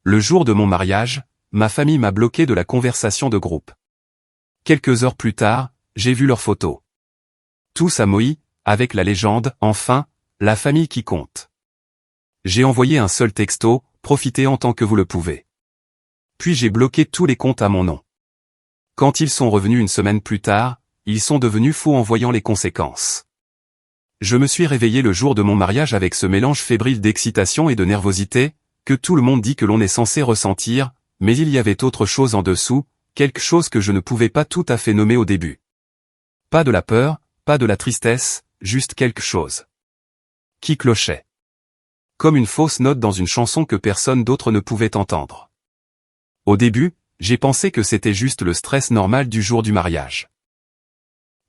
Le jour de mon mariage, ma famille m'a bloqué de la conversation de groupe. Quelques heures plus tard, j'ai vu leurs photos. Tous à Maui, avec la légende, enfin, la famille qui compte. J'ai envoyé un seul texto, profitez en tant que vous le pouvez. Puis j'ai bloqué tous les comptes à mon nom. Quand ils sont revenus une semaine plus tard, ils sont devenus fous en voyant les conséquences. Je me suis réveillé le jour de mon mariage avec ce mélange fébrile d'excitation et de nervosité, que tout le monde dit que l'on est censé ressentir, mais il y avait autre chose en dessous, quelque chose que je ne pouvais pas tout à fait nommer au début. Pas de la peur, pas de la tristesse, juste quelque chose qui clochait. Comme une fausse note dans une chanson que personne d'autre ne pouvait entendre. Au début, j'ai pensé que c'était juste le stress normal du jour du mariage.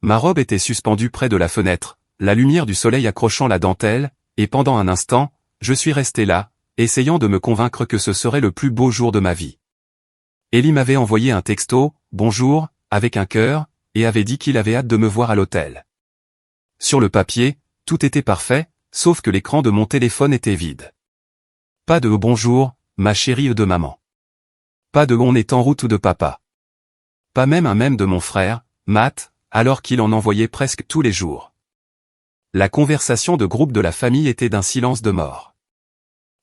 Ma robe était suspendue près de la fenêtre, la lumière du soleil accrochant la dentelle, et pendant un instant, je suis resté là, essayant de me convaincre que ce serait le plus beau jour de ma vie. Ellie m'avait envoyé un texto, « Bonjour », avec un cœur, et avait dit qu'il avait hâte de me voir à l'hôtel. Sur le papier, tout était parfait, sauf que l'écran de mon téléphone était vide. Pas de « bonjour, ma chérie » de maman. Pas de « on est en route » de papa. Pas même un mème de mon frère, Matt, alors qu'il en envoyait presque tous les jours. La conversation de groupe de la famille était d'un silence de mort.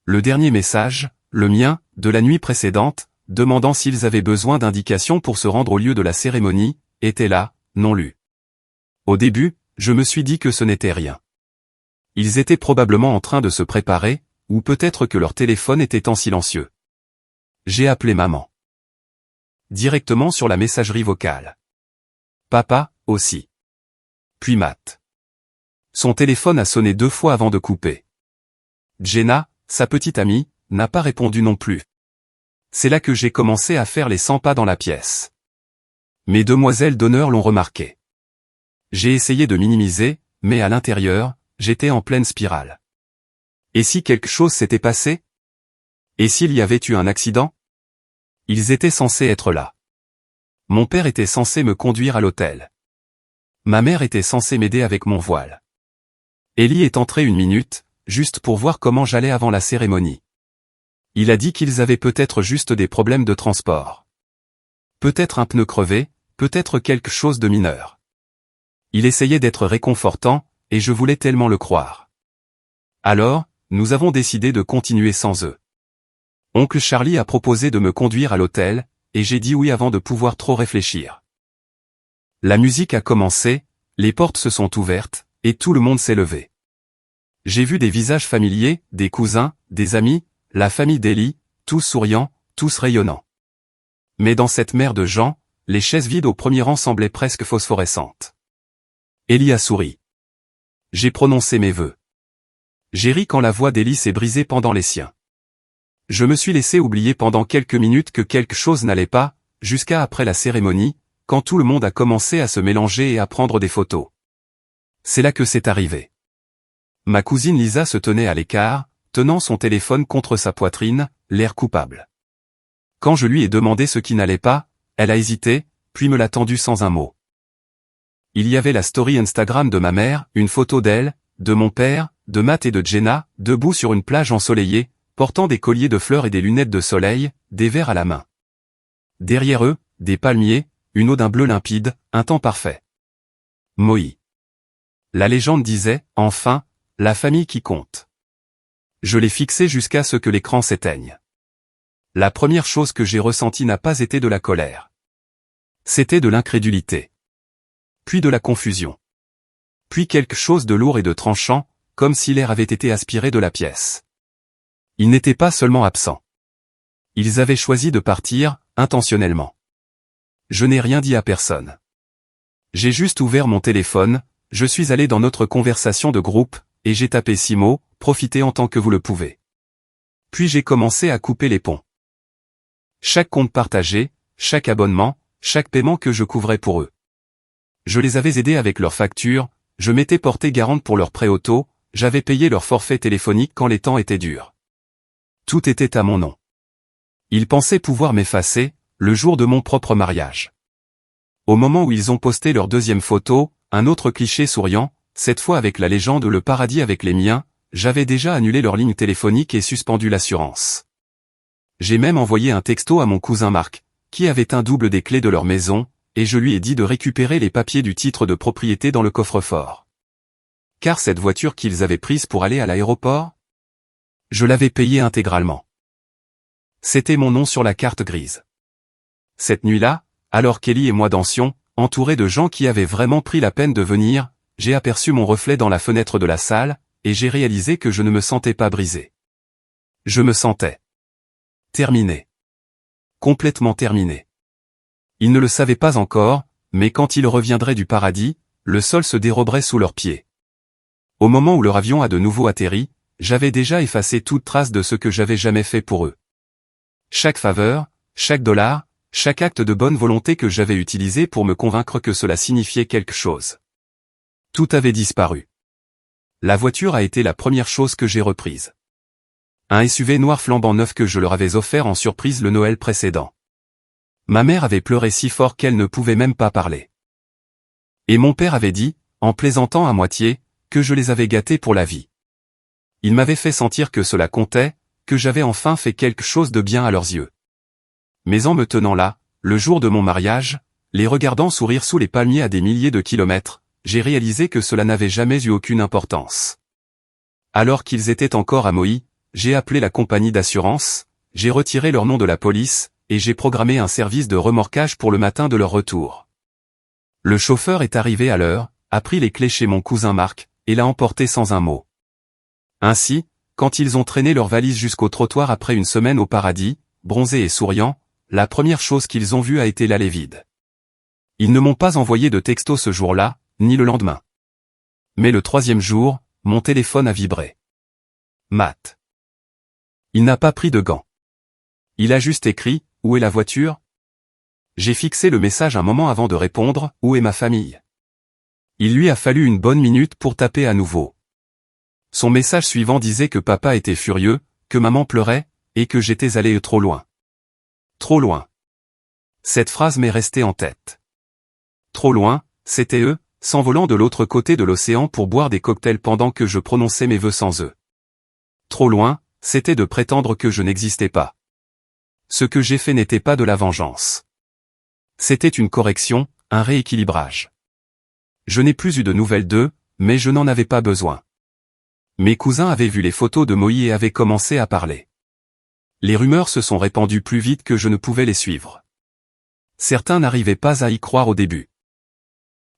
Le dernier message, le mien, de la nuit précédente, demandant s'ils avaient besoin d'indications pour se rendre au lieu de la cérémonie, était là, non lu. Au début, je me suis dit que ce n'était rien. Ils étaient probablement en train de se préparer, ou peut-être que leur téléphone était en silencieux. J'ai appelé maman. Directement sur la messagerie vocale. Papa, aussi. Puis Matt. Son téléphone a sonné 2 fois avant de couper. Jenna, sa petite amie, n'a pas répondu non plus. C'est là que j'ai commencé à faire les 100 pas dans la pièce. Mes demoiselles d'honneur l'ont remarqué. J'ai essayé de minimiser, mais à l'intérieur, j'étais en pleine spirale. Et si quelque chose s'était passé? Et s'il y avait eu un accident? Ils étaient censés être là. Mon père était censé me conduire à l'hôtel. Ma mère était censée m'aider avec mon voile. Ellie est entré 1 minute, juste pour voir comment j'allais avant la cérémonie. Il a dit qu'ils avaient peut-être juste des problèmes de transport. Peut-être un pneu crevé, peut-être quelque chose de mineur. Il essayait d'être réconfortant, et je voulais tellement le croire. Alors, nous avons décidé de continuer sans eux. Oncle Charlie a proposé de me conduire à l'hôtel, et j'ai dit oui avant de pouvoir trop réfléchir. La musique a commencé, les portes se sont ouvertes, et tout le monde s'est levé. J'ai vu des visages familiers, des cousins, des amis, la famille d'Ellie, tous souriants, tous rayonnants. Mais dans cette mer de gens, les chaises vides au premier rang semblaient presque phosphorescentes. Ellie a souri. J'ai prononcé mes vœux. J'ai ri quand la voix d'Ellie s'est brisée pendant les siens. Je me suis laissé oublier pendant quelques minutes que quelque chose n'allait pas, jusqu'à après la cérémonie, quand tout le monde a commencé à se mélanger et à prendre des photos. C'est là que c'est arrivé. Ma cousine Lisa se tenait à l'écart, tenant son téléphone contre sa poitrine, l'air coupable. Quand je lui ai demandé ce qui n'allait pas, elle a hésité, puis me l'a tendu sans un mot. Il y avait la story Instagram de ma mère, une photo d'elle, de mon père, de Matt et de Jenna, debout sur une plage ensoleillée, portant des colliers de fleurs et des lunettes de soleil, des verres à la main. Derrière eux, des palmiers, une eau d'un bleu limpide, un temps parfait. Maui. La légende disait, enfin, la famille qui compte. Je l'ai fixé jusqu'à ce que l'écran s'éteigne. La première chose que j'ai ressentie n'a pas été de la colère. C'était de l'incrédulité. Puis de la confusion. Puis quelque chose de lourd et de tranchant, comme si l'air avait été aspiré de la pièce. Ils n'étaient pas seulement absents. Ils avaient choisi de partir, intentionnellement. Je n'ai rien dit à personne. J'ai juste ouvert mon téléphone, je suis allé dans notre conversation de groupe, et j'ai tapé 6 mots, profitez en tant que vous le pouvez. Puis j'ai commencé à couper les ponts. Chaque compte partagé, chaque abonnement, chaque paiement que je couvrais pour eux. Je les avais aidés avec leurs factures, je m'étais porté garante pour leur prêt auto, j'avais payé leur forfait téléphonique quand les temps étaient durs. Tout était à mon nom. Ils pensaient pouvoir m'effacer, le jour de mon propre mariage. Au moment où ils ont posté leur 2e photo, un autre cliché souriant, cette fois avec la légende Le paradis avec les miens, j'avais déjà annulé leur ligne téléphonique et suspendu l'assurance. J'ai même envoyé un texto à mon cousin Marc, qui avait un double des clés de leur maison, et je lui ai dit de récupérer les papiers du titre de propriété dans le coffre-fort. Car cette voiture qu'ils avaient prise pour aller à l'aéroport, je l'avais payée intégralement. C'était mon nom sur la carte grise. Cette nuit-là, alors Kelly et moi dansions, entourés de gens qui avaient vraiment pris la peine de venir, j'ai aperçu mon reflet dans la fenêtre de la salle, et j'ai réalisé que je ne me sentais pas brisé. Je me sentais terminé. Complètement terminé. Ils ne le savaient pas encore, mais quand ils reviendraient du paradis, le sol se déroberait sous leurs pieds. Au moment où leur avion a de nouveau atterri, j'avais déjà effacé toute trace de ce que j'avais jamais fait pour eux. Chaque faveur, chaque dollar, chaque acte de bonne volonté que j'avais utilisé pour me convaincre que cela signifiait quelque chose. Tout avait disparu. La voiture a été la première chose que j'ai reprise. Un SUV noir flambant neuf que je leur avais offert en surprise le Noël précédent. Ma mère avait pleuré si fort qu'elle ne pouvait même pas parler. Et mon père avait dit, en plaisantant à moitié, que je les avais gâtés pour la vie. Il m'avait fait sentir que cela comptait, que j'avais enfin fait quelque chose de bien à leurs yeux. Mais en me tenant là, le jour de mon mariage, les regardant sourire sous les palmiers à des milliers de kilomètres, j'ai réalisé que cela n'avait jamais eu aucune importance. Alors qu'ils étaient encore à Maui, j'ai appelé la compagnie d'assurance, j'ai retiré leur nom de la police, et j'ai programmé un service de remorquage pour le matin de leur retour. Le chauffeur est arrivé à l'heure, a pris les clés chez mon cousin Marc, et l'a emporté sans un mot. Ainsi, quand ils ont traîné leurs valises jusqu'au trottoir après une semaine au paradis, bronzés et souriants, la première chose qu'ils ont vue a été l'allée vide. Ils ne m'ont pas envoyé de texto ce jour-là, ni le lendemain. Mais le troisième jour, mon téléphone a vibré. Matt. Il n'a pas pris de gants. Il a juste écrit, « Où est la voiture ?» J'ai fixé le message un moment avant de répondre, « Où est ma famille ?» Il lui a fallu une bonne minute pour taper à nouveau. Son message suivant disait que papa était furieux, que maman pleurait, et que j'étais allé trop loin. Trop loin. Cette phrase m'est restée en tête. Trop loin, c'était eux, s'envolant de l'autre côté de l'océan pour boire des cocktails pendant que je prononçais mes vœux sans eux. Trop loin, c'était de prétendre que je n'existais pas. Ce que j'ai fait n'était pas de la vengeance. C'était une correction, un rééquilibrage. Je n'ai plus eu de nouvelles d'eux, mais je n'en avais pas besoin. Mes cousins avaient vu les photos de Moïse et avaient commencé à parler. Les rumeurs se sont répandues plus vite que je ne pouvais les suivre. Certains n'arrivaient pas à y croire au début.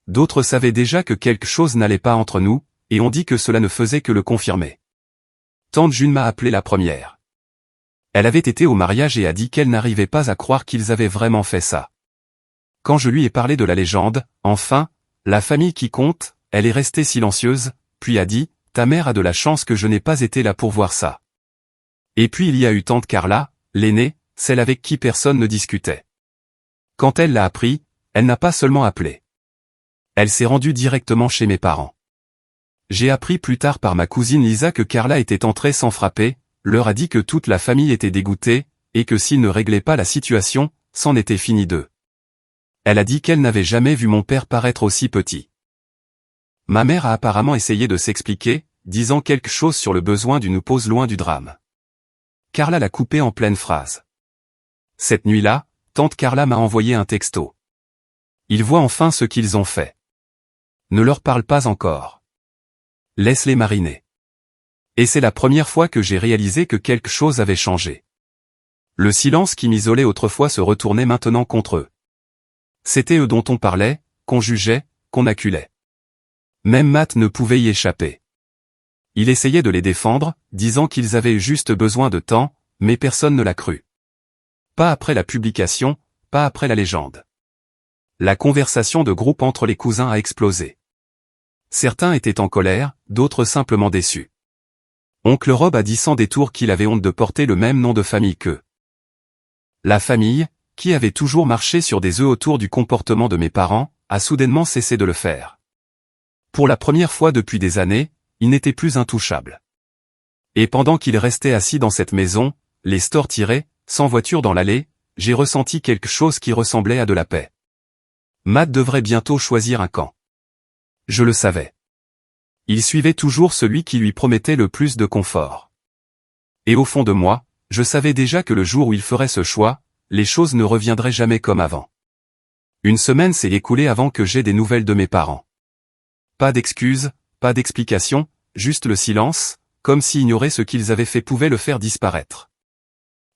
D'autres savaient déjà que quelque chose n'allait pas entre nous, et ont dit que cela ne faisait que le confirmer. Tante June m'a appelé la première. Elle avait été au mariage et a dit qu'elle n'arrivait pas à croire qu'ils avaient vraiment fait ça. Quand je lui ai parlé de la légende, enfin, la famille qui compte, elle est restée silencieuse, puis a dit, « Ta mère a de la chance que je n'ai pas été là pour voir ça. » Et puis il y a eu tante Carla, l'aînée, celle avec qui personne ne discutait. Quand elle l'a appris, elle n'a pas seulement appelé. Elle s'est rendue directement chez mes parents. J'ai appris plus tard par ma cousine Lisa que Carla était entrée sans frapper, leur a dit que toute la famille était dégoûtée, et que s'ils ne réglaient pas la situation, c'en était fini d'eux. Elle a dit qu'elle n'avait jamais vu mon père paraître aussi petit. Ma mère a apparemment essayé de s'expliquer, disant quelque chose sur le besoin d'une pause loin du drame. Carla l'a coupé en pleine phrase. Cette nuit-là, tante Carla m'a envoyé un texto. Ils voient enfin ce qu'ils ont fait. Ne leur parle pas encore. Laisse-les mariner. Et c'est la première fois que j'ai réalisé que quelque chose avait changé. Le silence qui m'isolait autrefois se retournait maintenant contre eux. C'était eux dont on parlait, qu'on jugeait, qu'on acculait. Même Matt ne pouvait y échapper. Il essayait de les défendre, disant qu'ils avaient juste besoin de temps, mais personne ne l'a cru. Pas après la publication, pas après la légende. La conversation de groupe entre les cousins a explosé. Certains étaient en colère, d'autres simplement déçus. Oncle Rob a dit sans détour qu'il avait honte de porter le même nom de famille qu'eux. La famille, qui avait toujours marché sur des œufs autour du comportement de mes parents, a soudainement cessé de le faire. Pour la première fois depuis des années, il n'était plus intouchable. Et pendant qu'il restait assis dans cette maison, les stores tirés, sans voiture dans l'allée, j'ai ressenti quelque chose qui ressemblait à de la paix. Matt devrait bientôt choisir un camp. Je le savais. Il suivait toujours celui qui lui promettait le plus de confort. Et au fond de moi, je savais déjà que le jour où il ferait ce choix, les choses ne reviendraient jamais comme avant. Une semaine s'est écoulée avant que j'aie des nouvelles de mes parents. Pas d'excuses, pas d'explications, juste le silence, comme si ignorer ce qu'ils avaient fait pouvait le faire disparaître.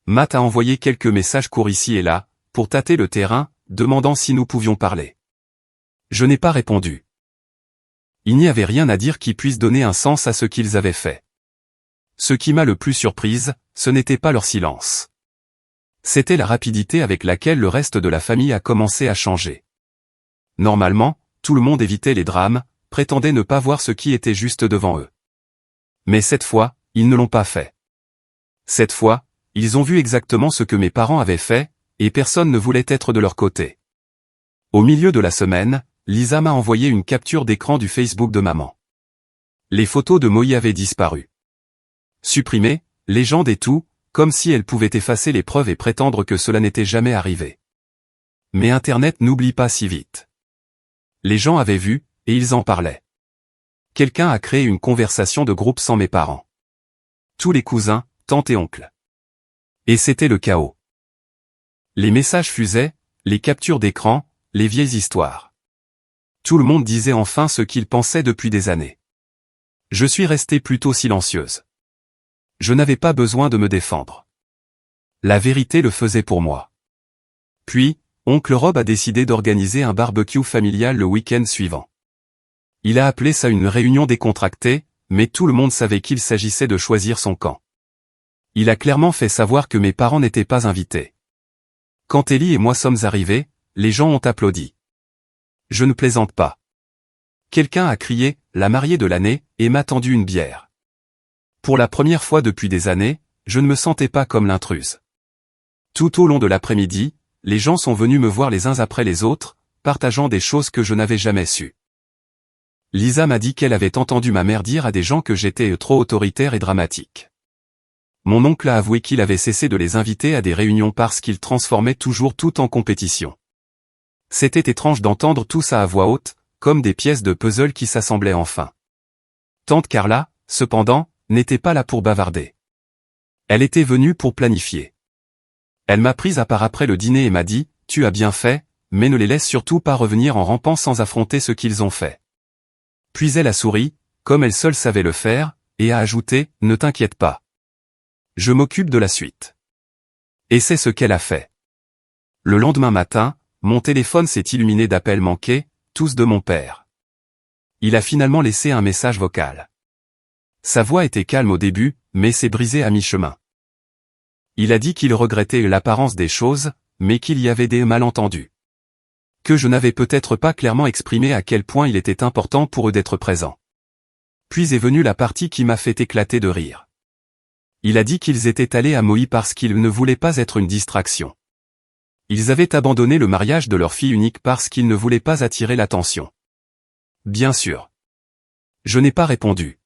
Matt a envoyé quelques messages courts ici et là, pour tâter le terrain, demandant si nous pouvions parler. Je n'ai pas répondu. Il n'y avait rien à dire qui puisse donner un sens à ce qu'ils avaient fait. Ce qui m'a le plus surprise, ce n'était pas leur silence. C'était la rapidité avec laquelle le reste de la famille a commencé à changer. Normalement, tout le monde évitait les drames, prétendait ne pas voir ce qui était juste devant eux. Mais cette fois, ils ne l'ont pas fait. Cette fois, ils ont vu exactement ce que mes parents avaient fait, et personne ne voulait être de leur côté. Au milieu de la semaine, Lisa m'a envoyé une capture d'écran du Facebook de maman. Les photos de Moï avaient disparu. Supprimées, légende et tout, comme si elle pouvait effacer les preuves et prétendre que cela n'était jamais arrivé. Mais Internet n'oublie pas si vite. Les gens avaient vu, et ils en parlaient. Quelqu'un a créé une conversation de groupe sans mes parents. Tous les cousins, tantes et oncles. Et c'était le chaos. Les messages fusaient, les captures d'écran, les vieilles histoires. Tout le monde disait enfin ce qu'il pensait depuis des années. Je suis restée plutôt silencieuse. Je n'avais pas besoin de me défendre. La vérité le faisait pour moi. Puis, oncle Rob a décidé d'organiser un barbecue familial le week-end suivant. Il a appelé ça une réunion décontractée, mais tout le monde savait qu'il s'agissait de choisir son camp. Il a clairement fait savoir que mes parents n'étaient pas invités. Quand Ellie et moi sommes arrivés, les gens ont applaudi. Je ne plaisante pas. Quelqu'un a crié « la mariée de l'année » et m'a tendu une bière. Pour la première fois depuis des années, je ne me sentais pas comme l'intruse. Tout au long de l'après-midi, les gens sont venus me voir les uns après les autres, partageant des choses que je n'avais jamais sues. Lisa m'a dit qu'elle avait entendu ma mère dire à des gens que j'étais trop autoritaire et dramatique. Mon oncle a avoué qu'il avait cessé de les inviter à des réunions parce qu'il transformait toujours tout en compétition. C'était étrange d'entendre tout ça à voix haute, comme des pièces de puzzle qui s'assemblaient enfin. Tante Carla, cependant, n'était pas là pour bavarder. Elle était venue pour planifier. Elle m'a prise à part après le dîner et m'a dit « Tu as bien fait, mais ne les laisse surtout pas revenir en rampant sans affronter ce qu'ils ont fait. » Puis elle a souri, comme elle seule savait le faire, et a ajouté « Ne t'inquiète pas. Je m'occupe de la suite. » Et c'est ce qu'elle a fait. Le lendemain matin, mon téléphone s'est illuminé d'appels manqués, tous de mon père. Il a finalement laissé un message vocal. Sa voix était calme au début, mais s'est brisée à mi-chemin. Il a dit qu'il regrettait l'apparence des choses, mais qu'il y avait des malentendus. Que je n'avais peut-être pas clairement exprimé à quel point il était important pour eux d'être présents. Puis est venue la partie qui m'a fait éclater de rire. Il a dit qu'ils étaient allés à Maui parce qu'ils ne voulaient pas être une distraction. Ils avaient abandonné le mariage de leur fille unique parce qu'ils ne voulaient pas attirer l'attention. Bien sûr. Je n'ai pas répondu.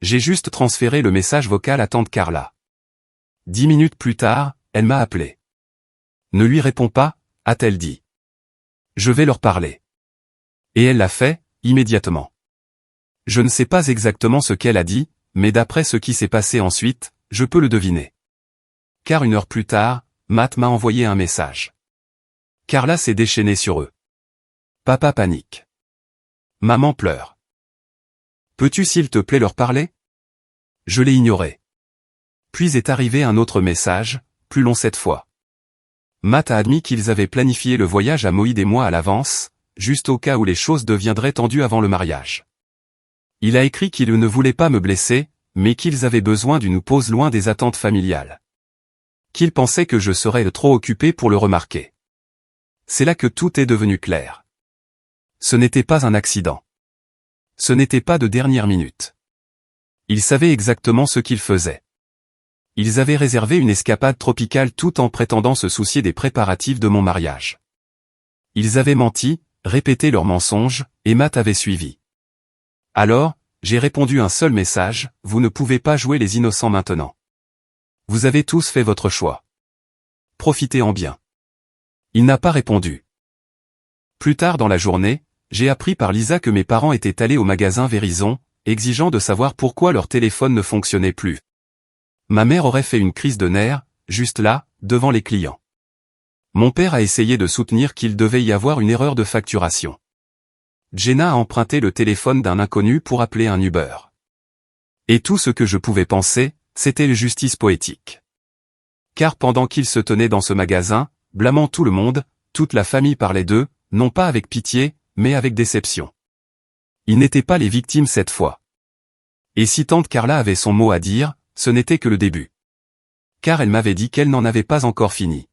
J'ai juste transféré le message vocal à tante Carla. 10 minutes plus tard, elle m'a appelé. Ne lui réponds pas, a-t-elle dit. Je vais leur parler. Et elle l'a fait, immédiatement. Je ne sais pas exactement ce qu'elle a dit, mais d'après ce qui s'est passé ensuite, je peux le deviner. Car 1 heure plus tard, Matt m'a envoyé un message. Carla s'est déchaînée sur eux. Papa panique. Maman pleure. Peux-tu s'il te plaît leur parler? Je l'ai ignoré. Puis est arrivé un autre message, plus long cette fois. Matt a admis qu'ils avaient planifié le voyage à Maui des mois à l'avance, juste au cas où les choses deviendraient tendues avant le mariage. Il a écrit qu'ils ne voulaient pas me blesser, mais qu'ils avaient besoin d'une pause loin des attentes familiales. Qu'il pensait que je serais trop occupé pour le remarquer. C'est là que tout est devenu clair. Ce n'était pas un accident. Ce n'était pas de dernière minute. Ils savaient exactement ce qu'ils faisaient. Ils avaient réservé une escapade tropicale tout en prétendant se soucier des préparatifs de mon mariage. Ils avaient menti, répété leurs mensonges, et Matt avait suivi. Alors, j'ai répondu un seul message, vous ne pouvez pas jouer les innocents maintenant. Vous avez tous fait votre choix. Profitez-en bien. Il n'a pas répondu. Plus tard dans la journée, j'ai appris par Lisa que mes parents étaient allés au magasin Verizon, exigeant de savoir pourquoi leur téléphone ne fonctionnait plus. Ma mère aurait fait une crise de nerfs, juste là, devant les clients. Mon père a essayé de soutenir qu'il devait y avoir une erreur de facturation. Jenna a emprunté le téléphone d'un inconnu pour appeler un Uber. Et tout ce que je pouvais penser, c'était la justice poétique. Car pendant qu'il se tenait dans ce magasin, blâmant tout le monde, toute la famille parlait d'eux, non pas avec pitié, mais avec déception. Ils n'étaient pas les victimes cette fois. Et si tante Carla avait son mot à dire, ce n'était que le début. Car elle m'avait dit qu'elle n'en avait pas encore fini.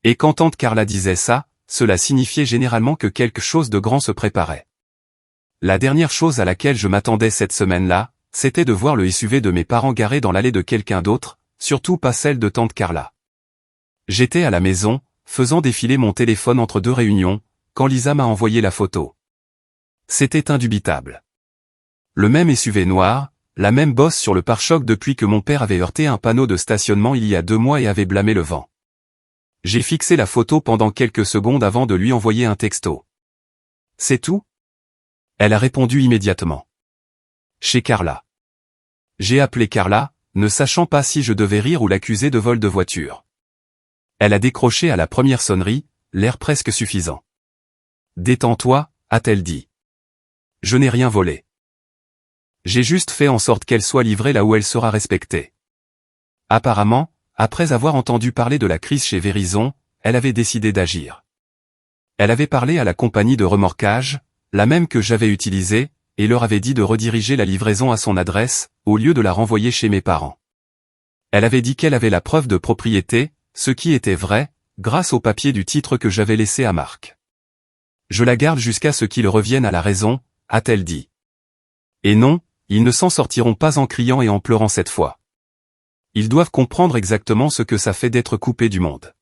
Et quand tante Carla disait ça, cela signifiait généralement que quelque chose de grand se préparait. La dernière chose à laquelle je m'attendais cette semaine-là, c'était de voir le SUV de mes parents garé dans l'allée de quelqu'un d'autre, surtout pas celle de tante Carla. J'étais à la maison, faisant défiler mon téléphone entre deux réunions, quand Lisa m'a envoyé la photo. C'était indubitable. Le même SUV noir, la même bosse sur le pare-choc depuis que mon père avait heurté un panneau de stationnement il y a 2 mois et avait blâmé le vent. J'ai fixé la photo pendant quelques secondes avant de lui envoyer un texto. C'est tout ? Elle a répondu immédiatement. Chez Carla. J'ai appelé Carla, ne sachant pas si je devais rire ou l'accuser de vol de voiture. Elle a décroché à la première sonnerie, l'air presque suffisant. Détends-toi, a-t-elle dit. Je n'ai rien volé. J'ai juste fait en sorte qu'elle soit livrée là où elle sera respectée. Apparemment, après avoir entendu parler de la crise chez Verizon, elle avait décidé d'agir. Elle avait parlé à la compagnie de remorquage, la même que j'avais utilisée, et leur avait dit de rediriger la livraison à son adresse, au lieu de la renvoyer chez mes parents. Elle avait dit qu'elle avait la preuve de propriété, ce qui était vrai, grâce au papier du titre que j'avais laissé à Marc. Je la garde jusqu'à ce qu'il revienne à la raison, a-t-elle dit. Et non, ils ne s'en sortiront pas en criant et en pleurant cette fois. Ils doivent comprendre exactement ce que ça fait d'être coupé du monde.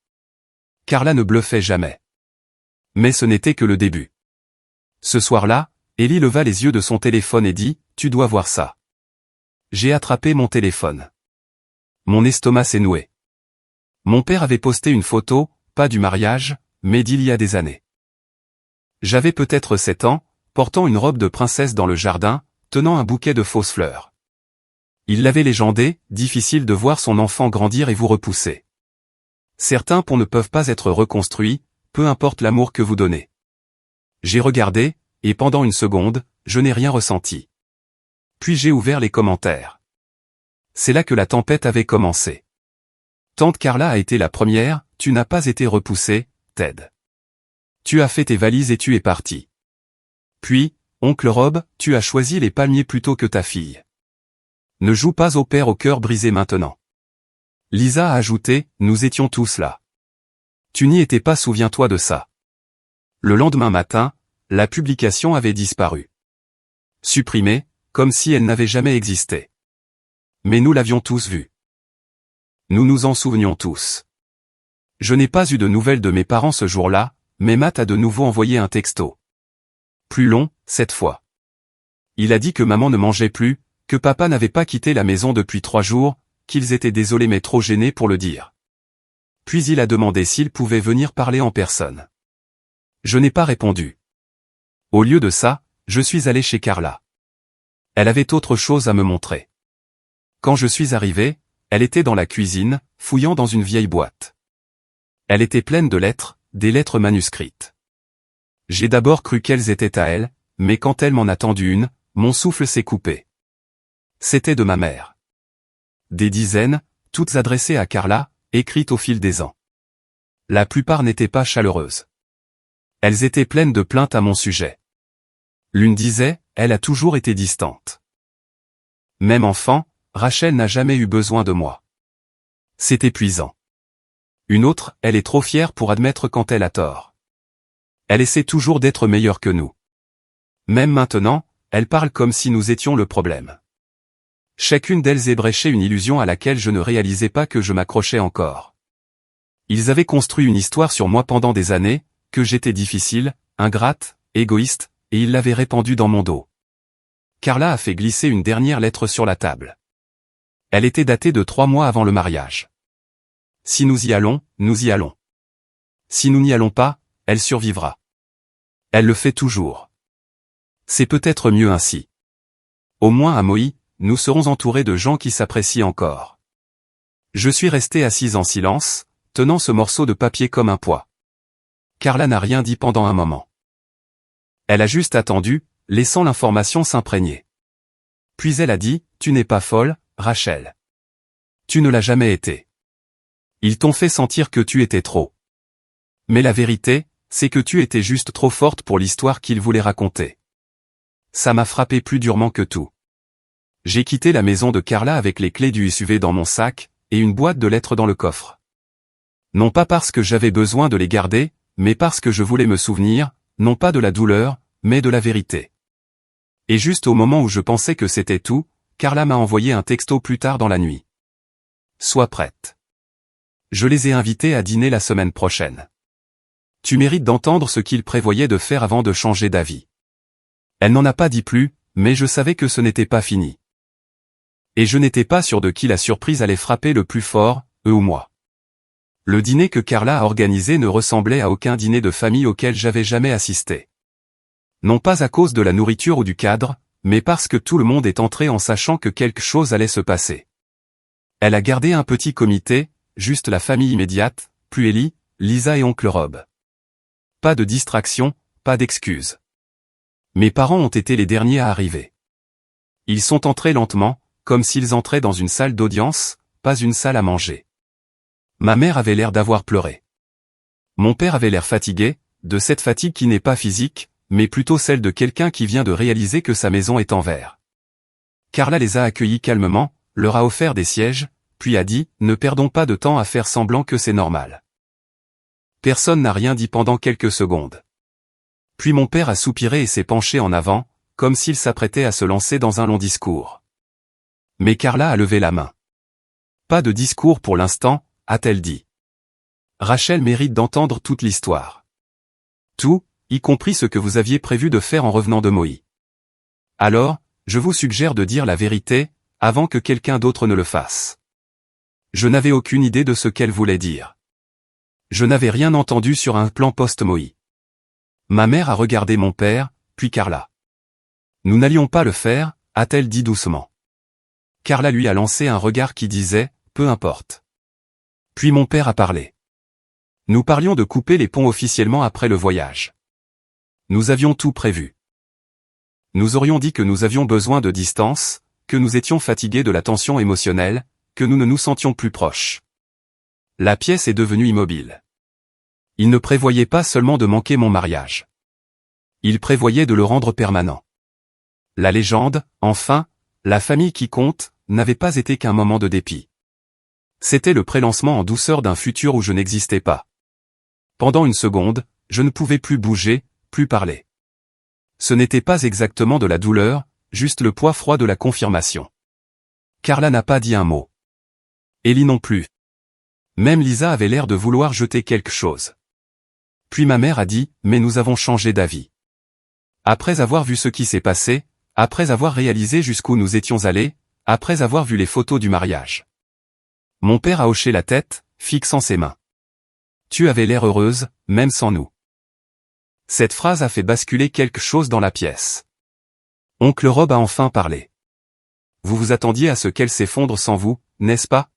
Carla ne bluffait jamais. Mais ce n'était que le début. Ce soir-là, Ellie leva les yeux de son téléphone et dit, « Tu dois voir ça. » J'ai attrapé mon téléphone. Mon estomac s'est noué. Mon père avait posté une photo, pas du mariage, mais d'il y a des années. J'avais peut-être 7 ans, portant une robe de princesse dans le jardin, tenant un bouquet de fausses fleurs. Il l'avait légendé, difficile de voir son enfant grandir et vous repousser. Certains ponts ne peuvent pas être reconstruits, peu importe l'amour que vous donnez. J'ai regardé, et pendant une seconde, je n'ai rien ressenti. Puis j'ai ouvert les commentaires. C'est là que la tempête avait commencé. Tante Carla a été la première, tu n'as pas été repoussé, Ted. Tu as fait tes valises et tu es parti. Puis, oncle Rob, tu as choisi les palmiers plutôt que ta fille. Ne joue pas au père au cœur brisé maintenant. Lisa a ajouté, nous étions tous là. Tu n'y étais pas, souviens-toi de ça. Le lendemain matin, la publication avait disparu. Supprimée, comme si elle n'avait jamais existé. Mais nous l'avions tous vue. Nous nous en souvenions tous. Je n'ai pas eu de nouvelles de mes parents ce jour-là, mais Matt a de nouveau envoyé un texto. Plus long, cette fois. Il a dit que maman ne mangeait plus, que papa n'avait pas quitté la maison depuis 3 jours, qu'ils étaient désolés mais trop gênés pour le dire. Puis il a demandé s'il pouvait venir parler en personne. Je n'ai pas répondu. Au lieu de ça, je suis allé chez Carla. Elle avait autre chose à me montrer. Quand je suis arrivé, elle était dans la cuisine, fouillant dans une vieille boîte. Elle était pleine de lettres, des lettres manuscrites. J'ai d'abord cru qu'elles étaient à elle, mais quand elle m'en a tendu une, mon souffle s'est coupé. C'était de ma mère. Des dizaines, toutes adressées à Carla, écrites au fil des ans. La plupart n'étaient pas chaleureuses. Elles étaient pleines de plaintes à mon sujet. L'une disait, elle a toujours été distante. Même enfant, Rachel n'a jamais eu besoin de moi. C'est épuisant. Une autre, elle est trop fière pour admettre quand elle a tort. Elle essaie toujours d'être meilleure que nous. Même maintenant, elle parle comme si nous étions le problème. Chacune d'elles ébréchait une illusion à laquelle je ne réalisais pas que je m'accrochais encore. Ils avaient construit une histoire sur moi pendant des années, que j'étais difficile, ingrate, égoïste, et ils l'avaient répandue dans mon dos. Carla a fait glisser une dernière lettre sur la table. Elle était datée de 3 mois avant le mariage. Si nous y allons, nous y allons. Si nous n'y allons pas, elle survivra. Elle le fait toujours. C'est peut-être mieux ainsi. Au moins à Moïse, nous serons entourés de gens qui s'apprécient encore. Je suis resté assise en silence, tenant ce morceau de papier comme un poids. Carla n'a rien dit pendant un moment. Elle a juste attendu, laissant l'information s'imprégner. Puis elle a dit, « Tu n'es pas folle, Rachel. Tu ne l'as jamais été. Ils t'ont fait sentir que tu étais trop. Mais la vérité, c'est que tu étais juste trop forte pour l'histoire qu'ils voulaient raconter. » Ça m'a frappé plus durement que tout. J'ai quitté la maison de Carla avec les clés du SUV dans mon sac, et une boîte de lettres dans le coffre. Non pas parce que j'avais besoin de les garder, mais parce que je voulais me souvenir, non pas de la douleur, mais de la vérité. Et juste au moment où je pensais que c'était tout, Carla m'a envoyé un texto plus tard dans la nuit. « Sois prête. Je les ai invités à dîner la semaine prochaine. Tu mérites d'entendre ce qu'ils prévoyaient de faire avant de changer d'avis. » Elle n'en a pas dit plus, mais je savais que ce n'était pas fini. Et je n'étais pas sûr de qui la surprise allait frapper le plus fort, eux ou moi. Le dîner que Carla a organisé ne ressemblait à aucun dîner de famille auquel j'avais jamais assisté. Non pas à cause de la nourriture ou du cadre, mais parce que tout le monde est entré en sachant que quelque chose allait se passer. Elle a gardé un petit comité, juste la famille immédiate, plus Ellie, Lisa et oncle Rob. Pas de distraction, pas d'excuses. Mes parents ont été les derniers à arriver. Ils sont entrés lentement, comme s'ils entraient dans une salle d'audience, pas une salle à manger. Ma mère avait l'air d'avoir pleuré. Mon père avait l'air fatigué, de cette fatigue qui n'est pas physique, mais plutôt celle de quelqu'un qui vient de réaliser que sa maison est en verre. Carla les a accueillis calmement, leur a offert des sièges, puis a dit « Ne perdons pas de temps à faire semblant que c'est normal. » Personne n'a rien dit pendant quelques secondes. Puis mon père a soupiré et s'est penché en avant, comme s'il s'apprêtait à se lancer dans un long discours. Mais Carla a levé la main. « Pas de discours pour l'instant, » a-t-elle dit. Rachel mérite d'entendre toute l'histoire. Tout, y compris ce que vous aviez prévu de faire en revenant de Maui. Alors, je vous suggère de dire la vérité, avant que quelqu'un d'autre ne le fasse. Je n'avais aucune idée de ce qu'elle voulait dire. Je n'avais rien entendu sur un plan post-Maui. Ma mère a regardé mon père, puis Carla. Nous n'allions pas le faire, a-t-elle dit doucement. Carla lui a lancé un regard qui disait, peu importe. Puis mon père a parlé. Nous parlions de couper les ponts officiellement après le voyage. Nous avions tout prévu. Nous aurions dit que nous avions besoin de distance, que nous étions fatigués de la tension émotionnelle, que nous ne nous sentions plus proches. La pièce est devenue immobile. Il ne prévoyait pas seulement de manquer mon mariage. Il prévoyait de le rendre permanent. La légende, enfin, la famille qui compte, n'avait pas été qu'un moment de dépit. C'était le prélancement en douceur d'un futur où je n'existais pas. Pendant une seconde, je ne pouvais plus bouger, plus parler. Ce n'était pas exactement de la douleur, juste le poids froid de la confirmation. Carla n'a pas dit un mot. Ellie non plus. Même Lisa avait l'air de vouloir jeter quelque chose. Puis ma mère a dit, mais nous avons changé d'avis. Après avoir vu ce qui s'est passé, après avoir réalisé jusqu'où nous étions allés, après avoir vu les photos du mariage. Mon père a hoché la tête, fixant ses mains. Tu avais l'air heureuse, même sans nous. Cette phrase a fait basculer quelque chose dans la pièce. Oncle Rob a enfin parlé. Vous vous attendiez à ce qu'elle s'effondre sans vous, n'est-ce pas?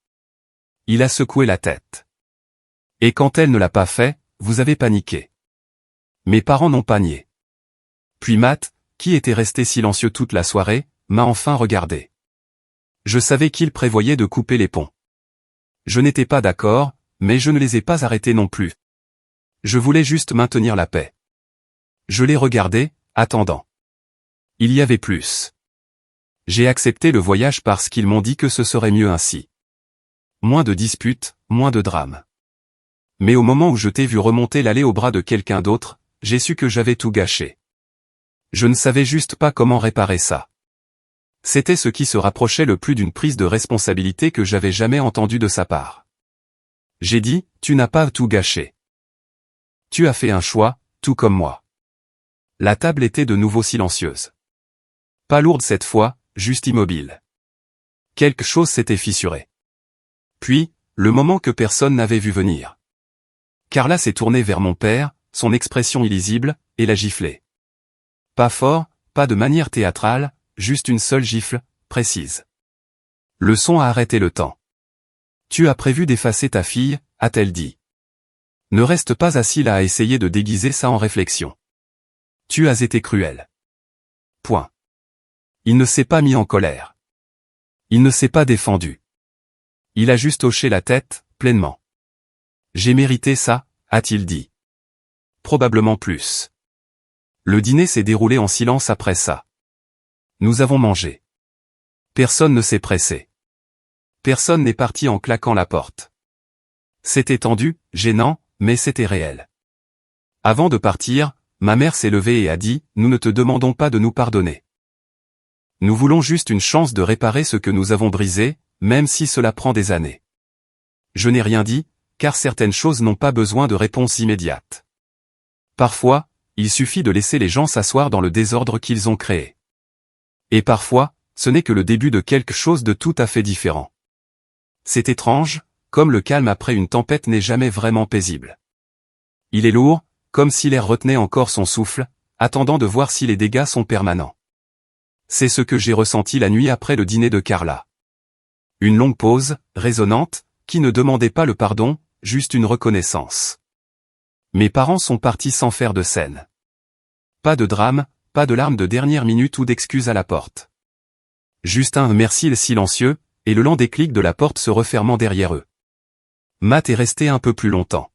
Il a secoué la tête. Et quand elle ne l'a pas fait, vous avez paniqué. Mes parents n'ont pas nié. Puis Matt, qui était resté silencieux toute la soirée, m'a enfin regardé. Je savais qu'il prévoyait de couper les ponts. Je n'étais pas d'accord, mais je ne les ai pas arrêtés non plus. Je voulais juste maintenir la paix. Je les regardais, attendant. Il y avait plus. J'ai accepté le voyage parce qu'ils m'ont dit que ce serait mieux ainsi. Moins de disputes, moins de drames. Mais au moment où je t'ai vu remonter l'allée au bras de quelqu'un d'autre, j'ai su que j'avais tout gâché. Je ne savais juste pas comment réparer ça. C'était ce qui se rapprochait le plus d'une prise de responsabilité que j'avais jamais entendue de sa part. J'ai dit, tu n'as pas tout gâché. Tu as fait un choix, tout comme moi. La table était de nouveau silencieuse. Pas lourde cette fois, juste immobile. Quelque chose s'était fissuré. Puis, le moment que personne n'avait vu venir. Carla s'est tournée vers mon père, son expression illisible, et l'a giflé. Pas fort, pas de manière théâtrale, juste une seule gifle, précise. Le son a arrêté le temps. Tu as prévu d'effacer ta fille, a-t-elle dit. Ne reste pas assis là à essayer de déguiser ça en réflexion. Tu as été cruel. Point. Il ne s'est pas mis en colère. Il ne s'est pas défendu. Il a juste hoché la tête, pleinement. J'ai mérité ça, a-t-il dit. Probablement plus. Le dîner s'est déroulé en silence après ça. Nous avons mangé. Personne ne s'est pressé. Personne n'est parti en claquant la porte. C'était tendu, gênant, mais c'était réel. Avant de partir, ma mère s'est levée et a dit « Nous ne te demandons pas de nous pardonner. Nous voulons juste une chance de réparer ce que nous avons brisé, même si cela prend des années. » Je n'ai rien dit, car certaines choses n'ont pas besoin de réponse immédiate. Parfois, il suffit de laisser les gens s'asseoir dans le désordre qu'ils ont créé. Et parfois, ce n'est que le début de quelque chose de tout à fait différent. C'est étrange, comme le calme après une tempête n'est jamais vraiment paisible. Il est lourd, comme si l'air retenait encore son souffle, attendant de voir si les dégâts sont permanents. C'est ce que j'ai ressenti la nuit après le dîner de Carla. Une longue pause, résonnante, qui ne demandait pas le pardon, juste une reconnaissance. Mes parents sont partis sans faire de scène. Pas de drame, pas de larmes de dernière minute ou d'excuses à la porte. Juste un merci silencieux, et le lent déclic de la porte se refermant derrière eux. Matt est resté un peu plus longtemps.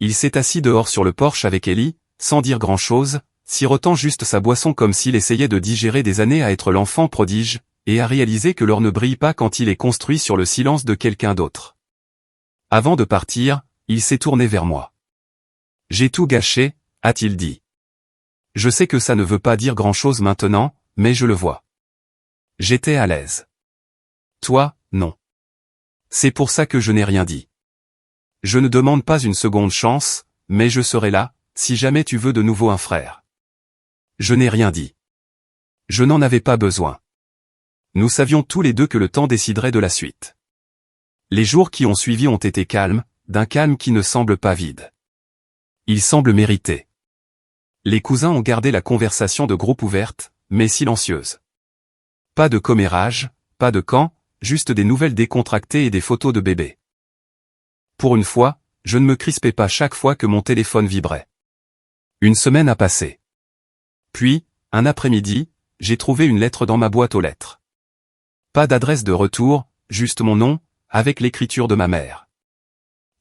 Il s'est assis dehors sur le porche avec Ellie, sans dire grand-chose, sirotant juste sa boisson comme s'il essayait de digérer des années à être l'enfant prodige, et à réaliser que l'or ne brille pas quand il est construit sur le silence de quelqu'un d'autre. Avant de partir, il s'est tourné vers moi. « J'ai tout gâché », a-t-il dit. Je sais que ça ne veut pas dire grand-chose maintenant, mais je le vois. J'étais à l'aise. Toi, non. C'est pour ça que je n'ai rien dit. Je ne demande pas une seconde chance, mais je serai là, si jamais tu veux de nouveau un frère. Je n'ai rien dit. Je n'en avais pas besoin. Nous savions tous les deux que le temps déciderait de la suite. Les jours qui ont suivi ont été calmes, d'un calme qui ne semble pas vide. Il semble mérité. Les cousins ont gardé la conversation de groupe ouverte, mais silencieuse. Pas de commérage, pas de camp, juste des nouvelles décontractées et des photos de bébés. Pour une fois, je ne me crispais pas chaque fois que mon téléphone vibrait. Une semaine a passé. Puis, un après-midi, j'ai trouvé une lettre dans ma boîte aux lettres. Pas d'adresse de retour, juste mon nom, avec l'écriture de ma mère.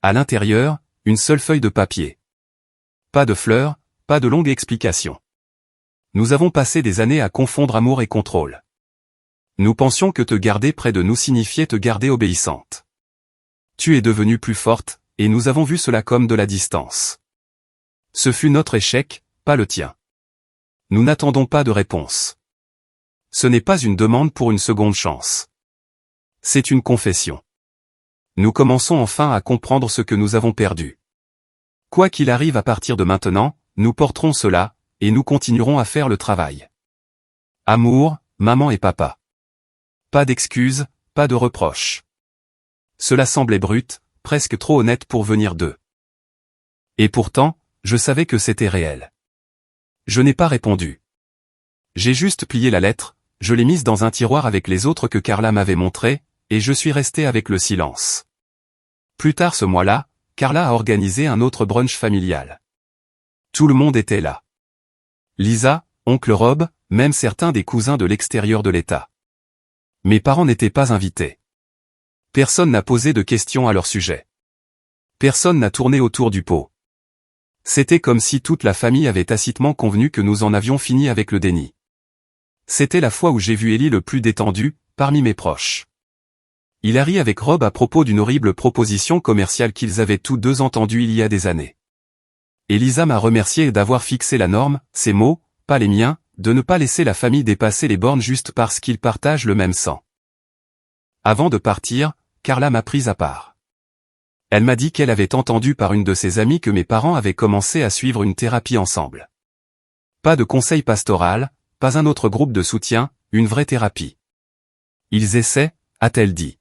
À l'intérieur, une seule feuille de papier. Pas de fleurs, pas de longue explication. Nous avons passé des années à confondre amour et contrôle. Nous pensions que te garder près de nous signifiait te garder obéissante. Tu es devenue plus forte, et nous avons vu cela comme de la distance. Ce fut notre échec, pas le tien. Nous n'attendons pas de réponse. Ce n'est pas une demande pour une seconde chance. C'est une confession. Nous commençons enfin à comprendre ce que nous avons perdu. Quoi qu'il arrive à partir de maintenant, nous porterons cela, et nous continuerons à faire le travail. Amour, maman et papa. Pas d'excuses, pas de reproches. Cela semblait brut, presque trop honnête pour venir d'eux. Et pourtant, je savais que c'était réel. Je n'ai pas répondu. J'ai juste plié la lettre, je l'ai mise dans un tiroir avec les autres que Carla m'avait montrés, et je suis resté avec le silence. Plus tard ce mois-là, Carla a organisé un autre brunch familial. Tout le monde était là. Lisa, oncle Rob, même certains des cousins de l'extérieur de l'État. Mes parents n'étaient pas invités. Personne n'a posé de questions à leur sujet. Personne n'a tourné autour du pot. C'était comme si toute la famille avait tacitement convenu que nous en avions fini avec le déni. C'était la fois où j'ai vu Ellie le plus détendu, parmi mes proches. Il a ri avec Rob à propos d'une horrible proposition commerciale qu'ils avaient tous deux entendue il y a des années. Et Lisa m'a remercié d'avoir fixé la norme, ses mots, pas les miens, de ne pas laisser la famille dépasser les bornes juste parce qu'ils partagent le même sang. Avant de partir, Carla m'a prise à part. Elle m'a dit qu'elle avait entendu par une de ses amies que mes parents avaient commencé à suivre une thérapie ensemble. Pas de conseil pastoral, pas un autre groupe de soutien, une vraie thérapie. Ils essaient, a-t-elle dit.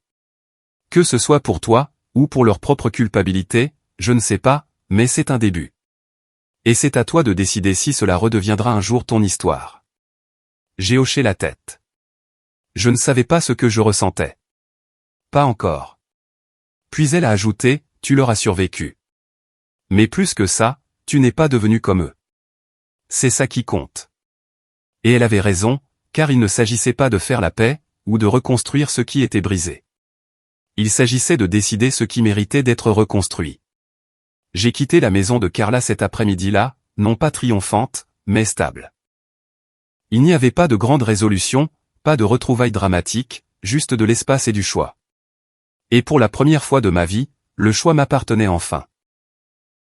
Que ce soit pour toi, ou pour leur propre culpabilité, je ne sais pas, mais c'est un début. Et c'est à toi de décider si cela redeviendra un jour ton histoire. J'ai hoché la tête. Je ne savais pas ce que je ressentais. Pas encore. Puis elle a ajouté, tu leur as survécu. Mais plus que ça, tu n'es pas devenu comme eux. C'est ça qui compte. Et elle avait raison, car il ne s'agissait pas de faire la paix, ou de reconstruire ce qui était brisé. Il s'agissait de décider ce qui méritait d'être reconstruit. J'ai quitté la maison de Carla cet après-midi-là, non pas triomphante, mais stable. Il n'y avait pas de grande résolution, pas de retrouvailles dramatiques, juste de l'espace et du choix. Et pour la première fois de ma vie, le choix m'appartenait enfin.